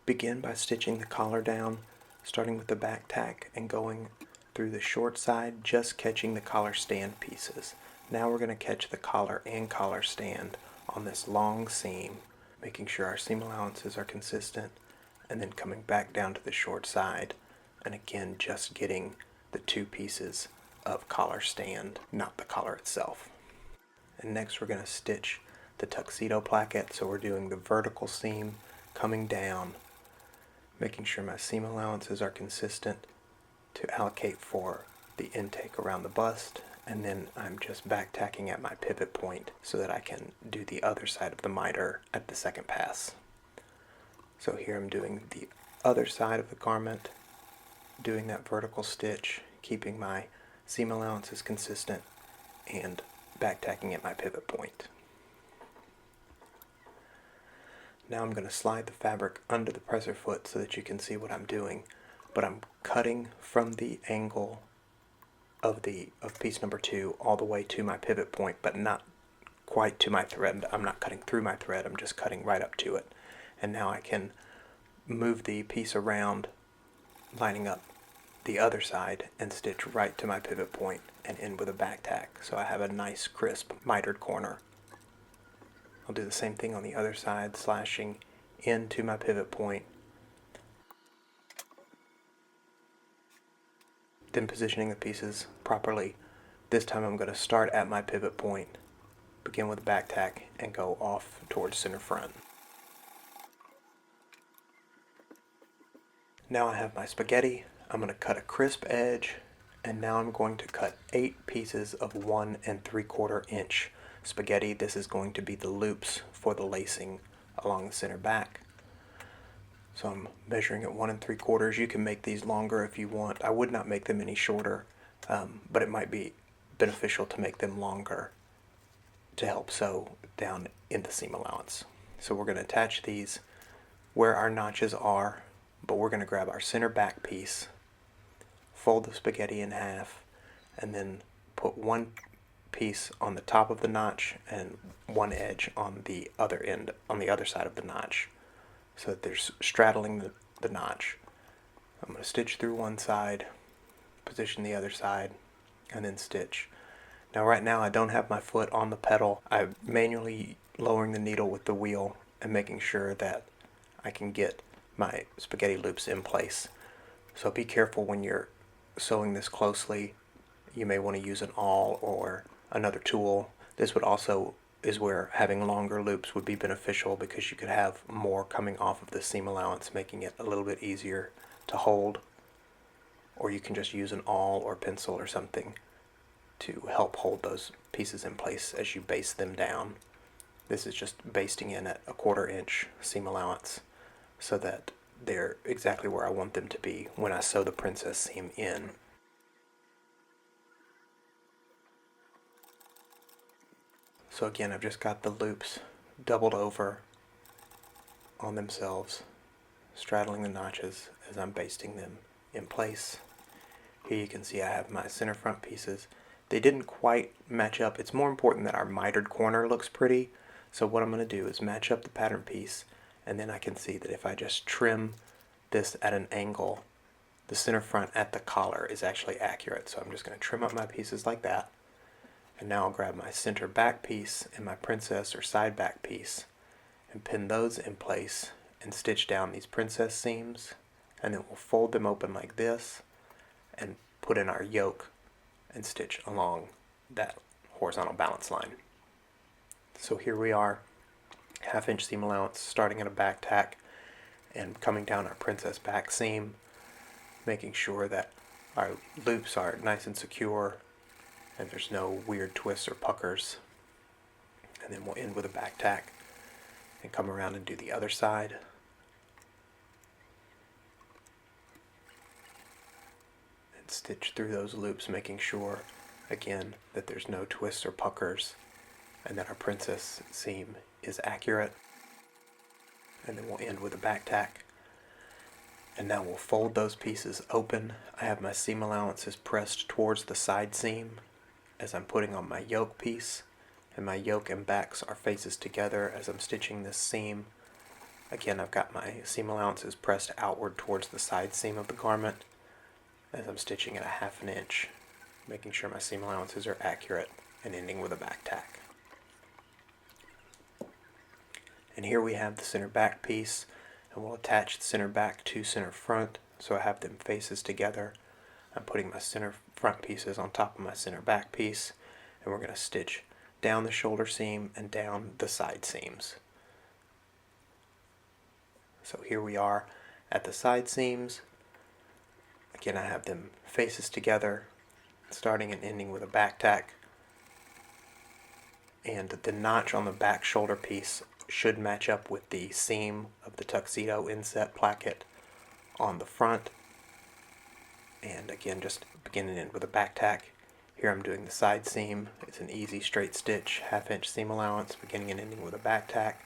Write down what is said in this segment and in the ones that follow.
begin by stitching the collar down, starting with the back tack and going through the short side, just catching the collar stand pieces. Now we're going to catch the collar and collar stand on this long seam, making sure our seam allowances are consistent, and then coming back down to the short side, and again just getting the two pieces of collar stand, not the collar itself. And next we're going to stitch the tuxedo placket, so we're doing the vertical seam coming down, making sure my seam allowances are consistent to allocate for the intake around the bust, and then I'm just back tacking at my pivot point so that I can do the other side of the miter at the second pass. So here I'm doing the other side of the garment, doing that vertical stitch, keeping my seam allowances consistent, and back tacking at my pivot point. Now I'm going to slide the fabric under the presser foot so that you can see what I'm doing, but I'm cutting from the angle of piece number 2 all the way to my pivot point, but not quite to my thread. I'm not cutting through my thread, I'm just cutting right up to it. And now I can move the piece around, lining up the other side, and stitch right to my pivot point and end with a back tack, so I have a nice crisp mitered corner. I'll do the same thing on the other side, slashing into my pivot point, then positioning the pieces properly. This time I'm going to start at my pivot point, begin with a back tack, and go off towards center front. Now I have my spaghetti. I'm going to cut a crisp edge, and now I'm going to cut 8 pieces of 1 3/4 inch spaghetti. This is going to be the loops for the lacing along the center back. So I'm measuring at 1 3/4. You can make these longer if you want. I would not make them any shorter, but it might be beneficial to make them longer to help sew down in the seam allowance. So we're going to attach these where our notches are, but we're going to grab our center back piece, fold the spaghetti in half, and then put one piece on the top of the notch and one edge on the other end, on the other side of the notch, so that they're straddling the notch. I'm going to stitch through one side, position the other side, and then stitch. Now right now I don't have my foot on the pedal. I'm manually lowering the needle with the wheel and making sure that I can get my spaghetti loops in place. So be careful when you're sewing this closely. You may want to use an awl or another tool. This would also is where having longer loops would be beneficial, because you could have more coming off of the seam allowance, making it a little bit easier to hold. Or you can just use an awl or pencil or something to help hold those pieces in place as you baste them down. This is just basting in at a 1/4 inch seam allowance so that they're exactly where I want them to be when I sew the princess seam in. So again, I've just got the loops doubled over on themselves, straddling the notches as I'm basting them in place. Here you can see I have my center front pieces. They didn't quite match up. It's more important that our mitered corner looks pretty. So what I'm going to do is match up the pattern piece, and then I can see that if I just trim this at an angle, the center front at the collar is actually accurate. So I'm just going to trim up my pieces like that. And now I'll grab my center back piece and my princess or side back piece and pin those in place and stitch down these princess seams, and then we'll fold them open like this and put in our yoke and stitch along that horizontal balance line. So here we are, 1/2 inch seam allowance, starting at a back tack and coming down our princess back seam, making sure that our loops are nice and secure and there's no weird twists or puckers. And then we'll end with a back tack and come around and do the other side. And stitch through those loops, making sure, again, that there's no twists or puckers and that our princess seam is accurate. And then we'll end with a back tack. And now we'll fold those pieces open. I have my seam allowances pressed towards the side seam as I'm putting on my yoke piece, and my yoke and backs are faces together as I'm stitching this seam. Again, I've got my seam allowances pressed outward towards the side seam of the garment as I'm stitching at a 1/2 inch, making sure my seam allowances are accurate and ending with a back tack. And here we have the center back piece, and we'll attach the center back to center front, so I have them faces together. I'm putting my center front pieces on top of my center back piece, and we're going to stitch down the shoulder seam and down the side seams. So here we are at the side seams. Again, I have them faces together, starting and ending with a back tack. And the notch on the back shoulder piece should match up with the seam of the tuxedo inset placket on the front. And again, just begin and end with a back tack. Here I'm doing the side seam. It's an easy straight stitch, 1/2 inch seam allowance, beginning and ending with a back tack.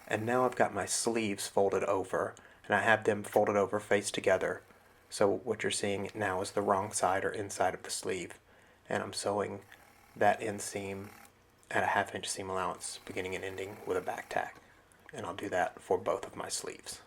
And now I've got my sleeves folded over, and I have them folded over face together. So what you're seeing now is the wrong side or inside of the sleeve. And I'm sewing that inseam at a 1/2 inch seam allowance, beginning and ending with a back tack. And I'll do that for both of my sleeves.